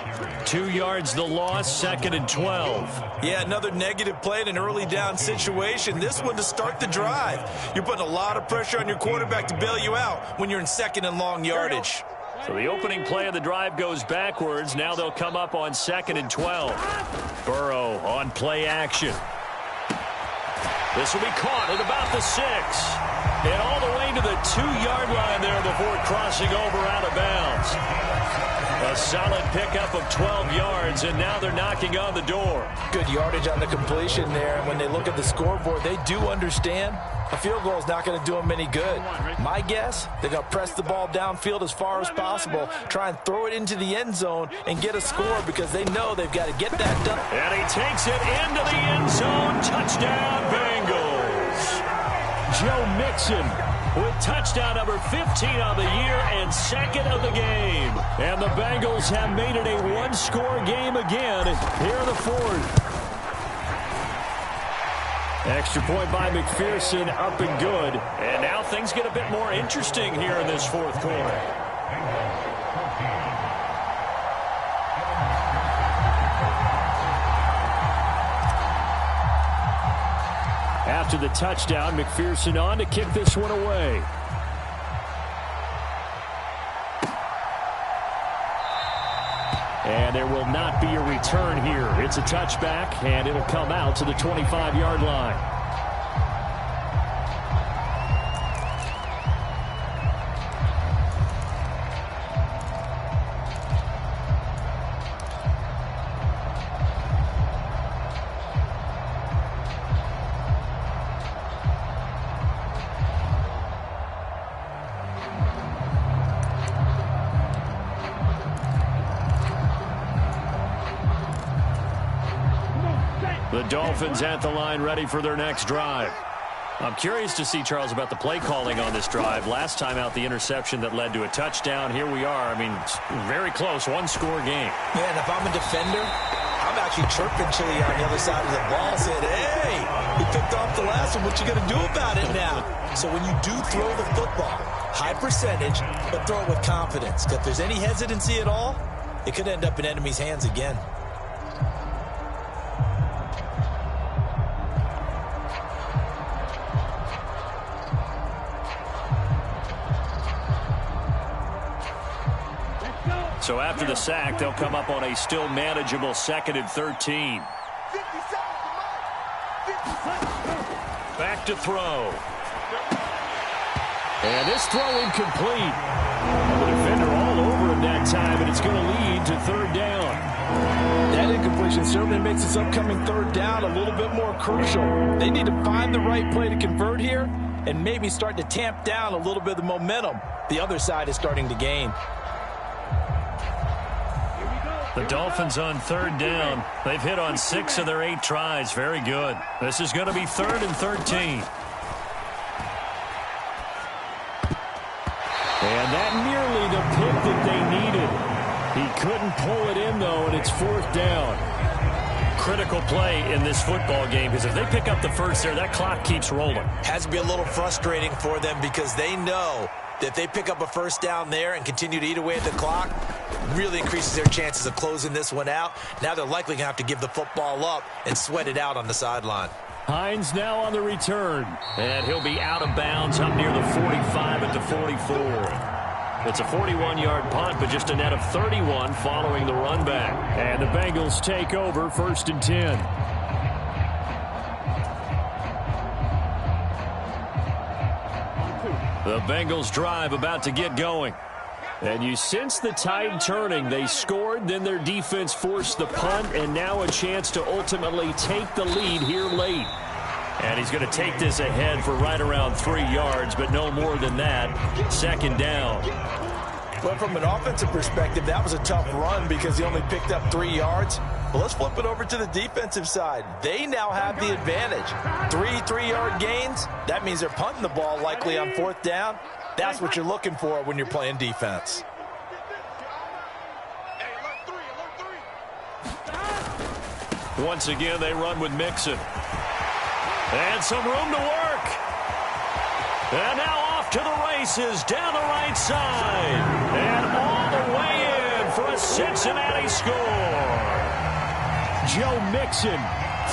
2 yards the loss, 2nd and 12. Yeah, another negative play in an early down situation. This one to start the drive. You're putting a lot of pressure on your quarterback to bail you out when you're in 2nd and long yardage. So the opening play of the drive goes backwards. Now they'll come up on 2nd and 12. Burrow on play action. This will be caught at about the 6. And all the way to the 2-yard line there before crossing over out of bounds. A solid pickup of 12 yards, and now they're knocking on the door. Good yardage on the completion there, and when they look at the scoreboard, they do understand a field goal is not going to do them any good. My guess, they're going to press the ball downfield as far as possible, try and throw it into the end zone and get a score because they know they've got to get that done. And he takes it into the end zone. Touchdown, Bengals. Joe Mixon with touchdown number 15 on the year and 2nd of the game. And the Bengals have made it a one-score game again here in the 4th. Extra point by McPherson, up and good. And now things get a bit more interesting here in this 4th quarter. After the touchdown, McPherson on to kick this one away. And there will not be a return here. It's a touchback, and it'll come out to the 25-yard line. The Dolphins at the line ready for their next drive. I'm curious to see, Charles, about the play calling on this drive. Last time out, the interception that led to a touchdown. Here we are. I mean, it's very close, one-score game. Yeah, and if I'm a defender, I'm actually chirping Chili on the other side of the ball, saying, hey, he picked off the last one. What you going to do about it now? So when you do throw the football, high percentage, but throw it with confidence. Because if there's any hesitancy at all, it could end up in enemy's hands again. So after the sack, they'll come up on a still manageable 2nd and 13. Back to throw. And this throw incomplete. The defender all over him that time, and it's going to lead to 3rd down. That incompletion certainly makes this upcoming 3rd down a little bit more crucial. They need to find the right play to convert here and maybe start to tamp down a little bit of the momentum the other side is starting to gain. The Dolphins on 3rd down. They've hit on 6 of their 8 tries. Very good. This is going to be 3rd and 13. And that nearly the pick that they needed. He couldn't pull it in, though, and it's 4th down. Critical play in this football game, because if they pick up the first there, that clock keeps rolling. Has to be a little frustrating for them because they know that if they pick up a first down there and continue to eat away at the clock, really increases their chances of closing this one out. Now they're likely going to have to give the football up and sweat it out on the sideline. Hines now on the return. And he'll be out of bounds up near the 45 at the 44. It's a 41-yard punt, but just a net of 31 following the run back. And the Bengals take over 1st and 10. The Bengals drive about to get going. And you sense the tide turning. They scored, then their defense forced the punt, and now a chance to ultimately take the lead here late. And he's going to take this ahead for right around 3 yards, but no more than that. 2nd down. Well, from an offensive perspective, that was a tough run because he only picked up 3 yards. But let's flip it over to the defensive side. They now have the advantage. 3-3-yard gains. That means they're punting the ball likely on 4th down. That's what you're looking for when you're playing defense. Once again, they run with Mixon. And some room to work. And now off to the races down the right side. And all the way in for a Cincinnati score. Joe Mixon,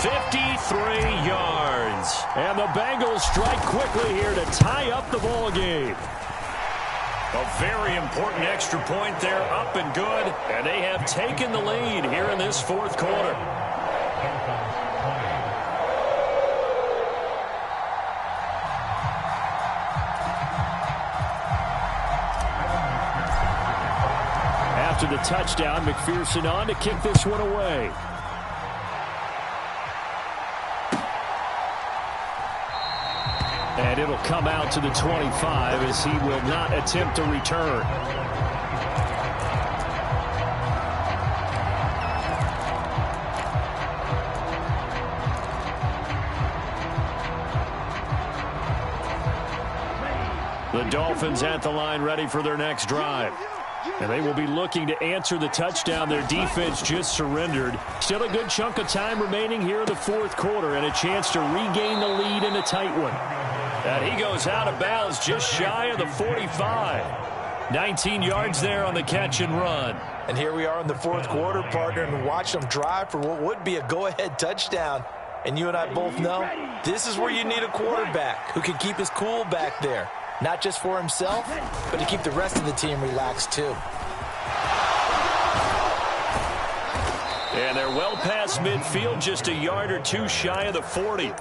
53 yards. and the Bengals strike quickly here to tie up the ball game. A very important extra point there, up and good. And they have taken the lead here in this 4th quarter. After the touchdown, McPherson on to kick this one away. And it'll come out to the 25 as he will not attempt to return. The Dolphins at the line ready for their next drive. And they will be looking to answer the touchdown their defense just surrendered. Still a good chunk of time remaining here in the 4th quarter and a chance to regain the lead in a tight one. And he goes out of bounds just shy of the 45. 19 yards there on the catch and run. And here we are in the 4th quarter, partner, and watch them drive for what would be a go-ahead touchdown. And you and I both know this is where you need a quarterback who can keep his cool back there. Not just for himself, but to keep the rest of the team relaxed too. And they're well past midfield, just a yard or two shy of the 40.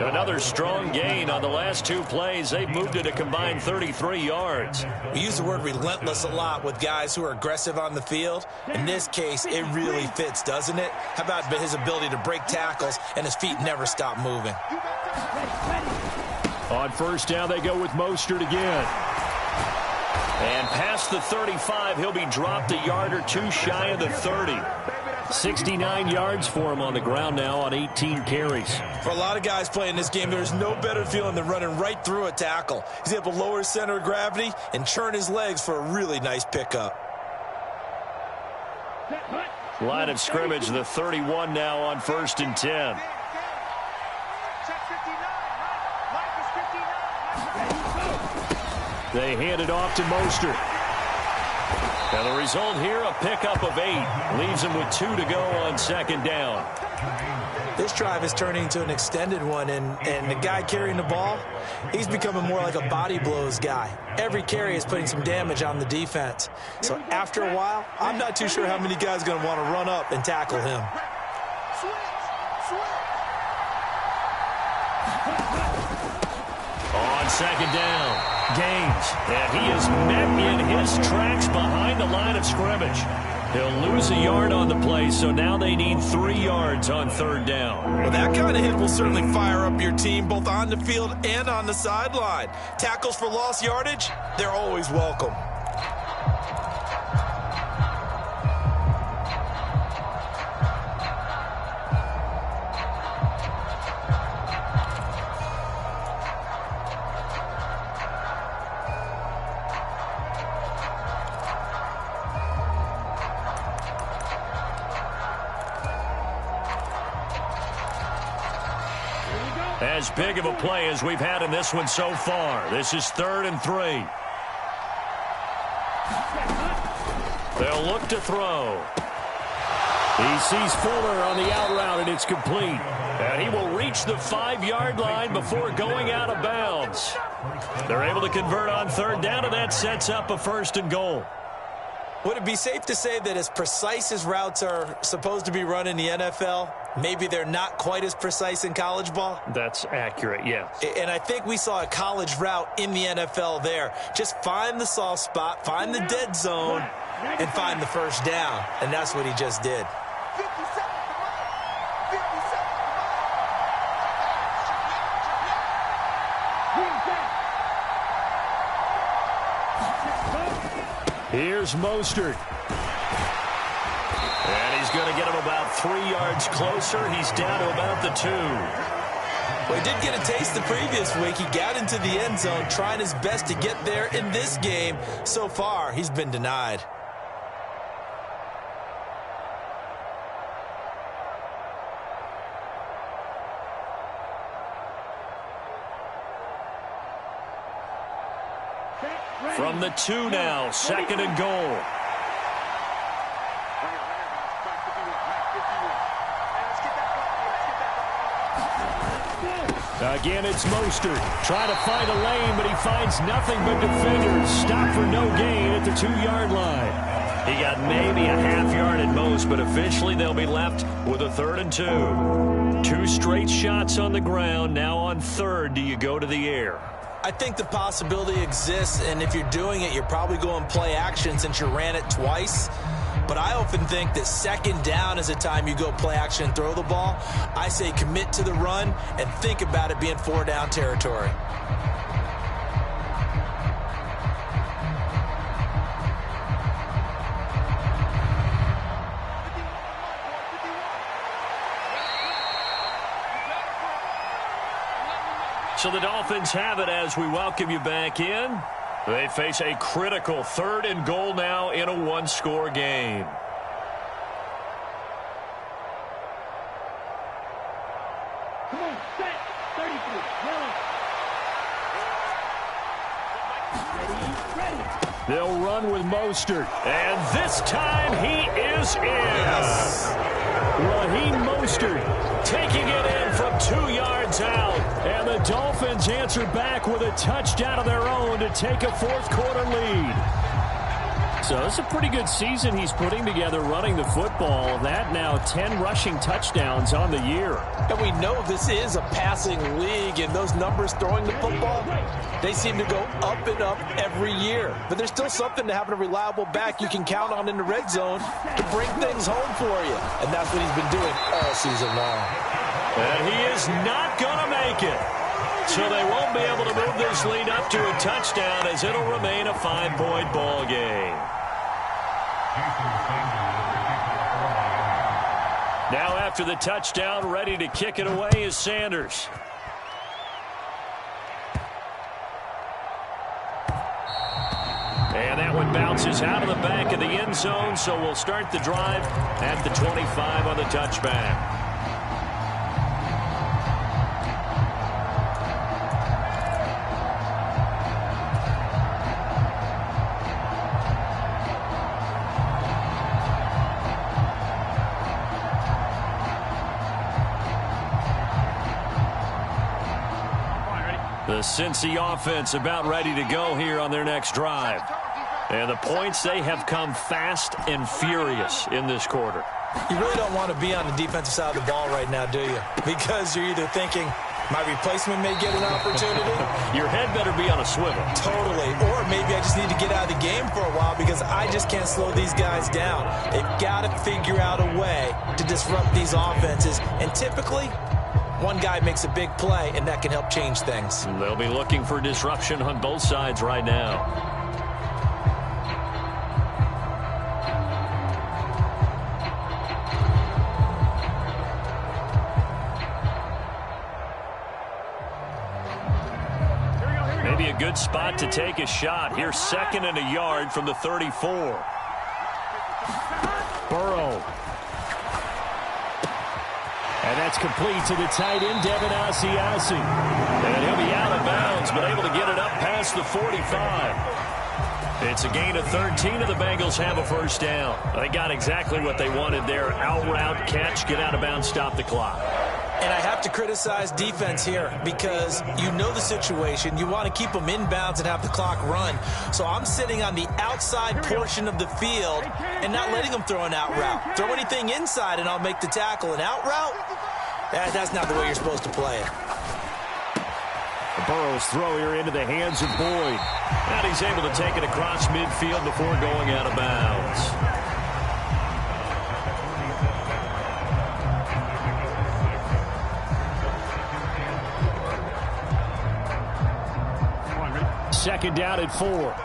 Another strong gain on the last 2 plays. They've moved it a combined 33 yards. We use the word relentless a lot with guys who are aggressive on the field. In this case, it really fits, doesn't it? How about his ability to break tackles and his feet never stop moving? On 1st down, they go with Mostert again. And past the 35, he'll be dropped a yard or two shy of the 30. 69 yards for him on the ground now on 18 carries. For a lot of guys playing this game, there's no better feeling than running right through a tackle. He's able to lower his center of gravity and churn his legs for a really nice pickup. Line of scrimmage, the 31 now on 1st and 10. They hand it off to Mostert. And the result here, a pickup of 8. Leaves him with 2 to go on 2nd down. This drive is turning into an extended one, and the guy carrying the ball, he's becoming more like a body blows guy. Every carry is putting some damage on the defense. So after a while, I'm not too sure how many guys are going to want to run up and tackle him. On 2nd down. Gaines, and he is met in his tracks behind the line of scrimmage. He'll lose a yard on the play, so now they need 3 yards on 3rd down. Well, that kind of hit will certainly fire up your team both on the field and on the sideline. Tackles for lost yardage, they're always welcome. As big of a play as we've had in this one so far. This is 3rd and 3. They'll look to throw. He sees Fuller on the out route, and it's complete. And he will reach the 5-yard line before going out of bounds. They're able to convert on 3rd down, and that sets up a 1st and goal. Would it be safe to say that as precise as routes are supposed to be run in the NFL, maybe they're not quite as precise in college ball? That's accurate, yeah. And I think we saw a college route in the NFL there. Just find the soft spot, find the dead zone, and find the 1st down. And that's what he just did. Here's Mostert. And he's going to get him about 3 yards closer. He's down to about the 2. Well, he did get a taste the previous week. He got into the end zone, trying his best to get there in this game. So far, he's been denied. From the 2 now, 2nd and goal. Again, it's Mostert. Trying to find a lane, but he finds nothing but defenders. Stop for no gain at the 2-yard line. He got maybe a half yard at most, but officially they'll be left with a 3rd and 2. 2 straight shots on the ground. Now on 3rd, do you go to the air? I think the possibility exists, and if you're doing it, you're probably going play action since you ran it twice. But I often think that 2nd down is a time you go play action and throw the ball. I say commit to the run and think about it being 4-down territory. So the Dolphins have it as we welcome you back in. They face a critical 3rd and goal now in a 1-score game. Come on, set. 33. Ready. They'll run with Mostert. And this time he is in. Yes. Raheem Mostert taking it in from 2 yards out. And the Dolphins answer back with a touchdown of their own to take a 4th quarter lead. So it's a pretty good season he's putting together running the football. That now 10 rushing touchdowns on the year. And we know this is a passing league, and those numbers throwing the football, they seem to go up and up every year. But there's still something to having a reliable back you can count on in the red zone to bring things home for you. And that's what he's been doing all season long. And he is not going to make it. So they won't be able to move this lead up to a touchdown as it'll remain a 5-point ball game. Now after the touchdown, ready to kick it away is Sanders. And that one bounces out of the back of the end zone, so we'll start the drive at the 25 on the touchback. The Cincy offense about ready to go here on their next drive. And the points, they have come fast and furious in this quarter. You really don't want to be on the defensive side of the ball right now, do you? Because you're either thinking, my replacement may get an opportunity. Your head better be on a swivel. Totally. Or maybe I just need to get out of the game for a while because I just can't slow these guys down. They've got to figure out a way to disrupt these offenses. And typically, one guy makes a big play, and that can help change things. They'll be looking for disruption on both sides right now. Maybe a good spot to take a shot. Here's 2nd and a yard from the 34. Burrow. And that's complete to the tight end, Devin Asiasi. And he'll be out of bounds, but able to get it up past the 45. It's a gain of 13, and the Bengals have a 1st down. They got exactly what they wanted there. Out route, catch, get out of bounds, stop the clock. And I have to criticize defense here because you know the situation. You want to keep them in bounds and have the clock run. So I'm sitting on the outside portion of the field and not letting them throw an out route. Throw anything inside and I'll make the tackle. An out route? That's not the way you're supposed to play it. Burrow's throw here into the hands of Boyd. And he's able to take it across midfield before going out of bounds. Second down at 4.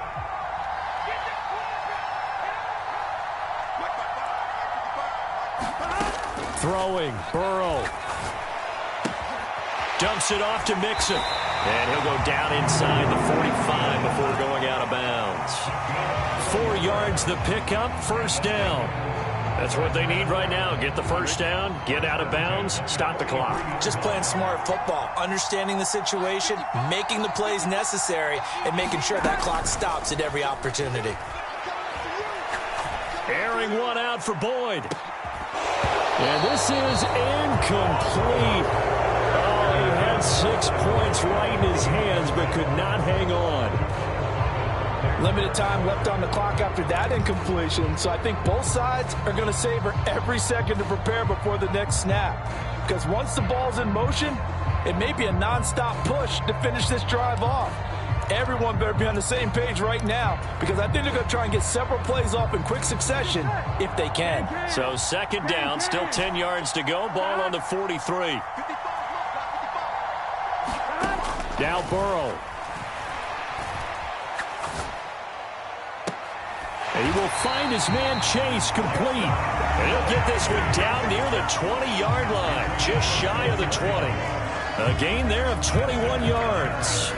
Throwing, Burrow. Dumps it off to Mixon. And he'll go down inside the 45 before going out of bounds. 4 yards the pickup, first down. That's what they need right now. Get the first down, get out of bounds, stop the clock. Just playing smart football, understanding the situation, making the plays necessary, and making sure that clock stops at every opportunity. Airing one out for Boyd. And this is incomplete. Oh, he had 6 points right in his hands, but could not hang on. Limited time left on the clock after that incompletion, so I think both sides are going to savor every second to prepare before the next snap. Because once the ball's in motion, it may be a nonstop push to finish this drive off. Everyone better be on the same page right now, because I think they're going to try and get several plays off in quick succession if they can. So second down, still 10 yards to go. Ball on the 43. Now Burrow. And he will find his man Chase complete. And he'll get this one down near the 20-yard line, just shy of the 20. A gain there of 21 yards.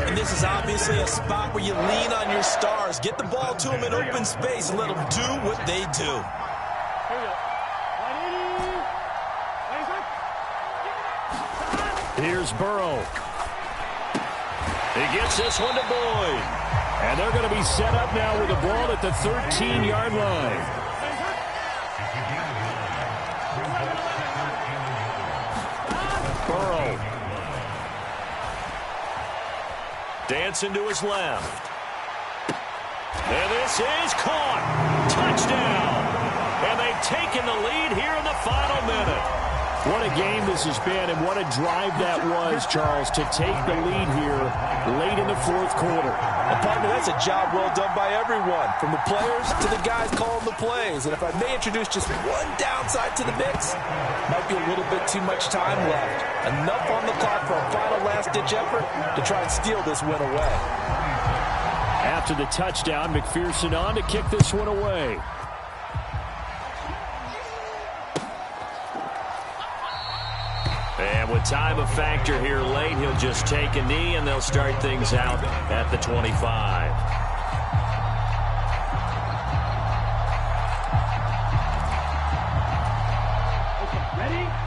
And this is obviously a spot where you lean on your stars. Get the ball to them in open space and let them do what they do. Here's Burrow. He gets this one to Boyd. And they're going to be set up now with the ball at the 13-yard line. Burrow. Dancing to his left. And this is caught. Touchdown. And they've taken the lead here in the final minute. What a game this has been, and what a drive that was, Charles, to take the lead here late in the fourth quarter. And partner, that's a job well done by everyone, from the players to the guys calling the plays. And if I may introduce just one downside to the mix, might be a little bit too much time left. Enough on the clock for a final last-ditch effort to try and steal this win away. After the touchdown, McPherson on to kick this one away. And with time a factor here late, he'll just take a knee, and they'll start things out at the 25.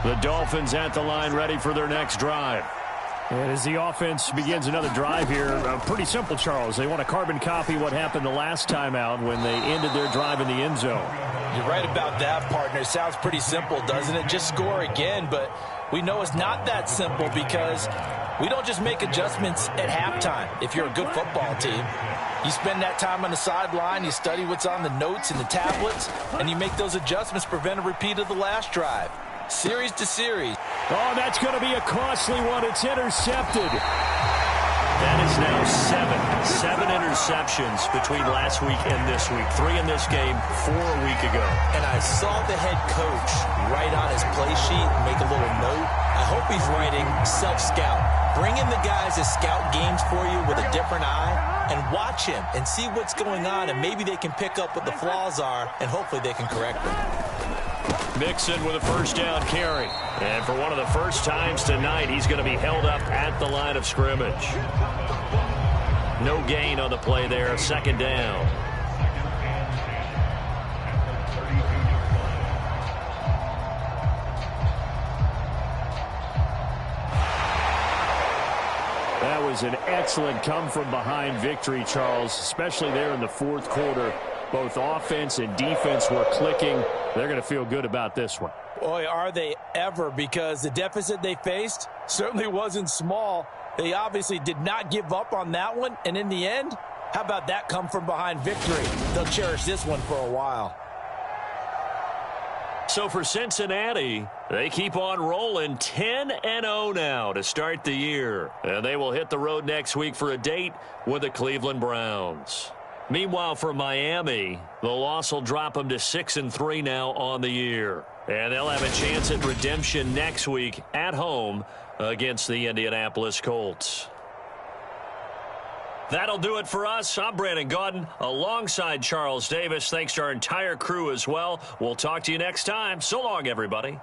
The Dolphins at the line, ready for their next drive. And as the offense begins another drive here, pretty simple, Charles. They want to carbon copy what happened the last time out when they ended their drive in the end zone. You're right about that, partner. It sounds pretty simple, doesn't it? Just score again, but we know it's not that simple because we don't just make adjustments at halftime if you're a good football team. You spend that time on the sideline, you study what's on the notes and the tablets, and you make those adjustments to prevent a repeat of the last drive. Series to series. Oh, that's going to be a costly one. It's intercepted. That is now seven interceptions between last week and this week. 3 in this game, 4 a week ago. And I saw the head coach write on his play sheet, make a little note. I hope he's writing self-scout. Bring in the guys that scout games for you with a different eye and watch him and see what's going on, and maybe they can pick up what the flaws are, and hopefully they can correct them. Mixon with a first down carry. And for one of the first times tonight, he's going to be held up at the line of scrimmage. No gain on the play there, second down. That was an excellent come-from-behind victory, Charles, especially there in the fourth quarter. Both offense and defense were clicking. They're going to feel good about this one. Boy, are they ever, because the deficit they faced certainly wasn't small. They obviously did not give up on that one, and in the end, how about that come-from-behind victory? They'll cherish this one for a while. So for Cincinnati, they keep on rolling 10-0 now to start the year. And they will hit the road next week for a date with the Cleveland Browns. Meanwhile, for Miami, the loss will drop them to 6-3 now on the year. And they'll have a chance at redemption next week at home against the Indianapolis Colts. That'll do it for us. I'm Brandon Gaudin alongside Charles Davis. Thanks to our entire crew as well. We'll talk to you next time. So long, everybody.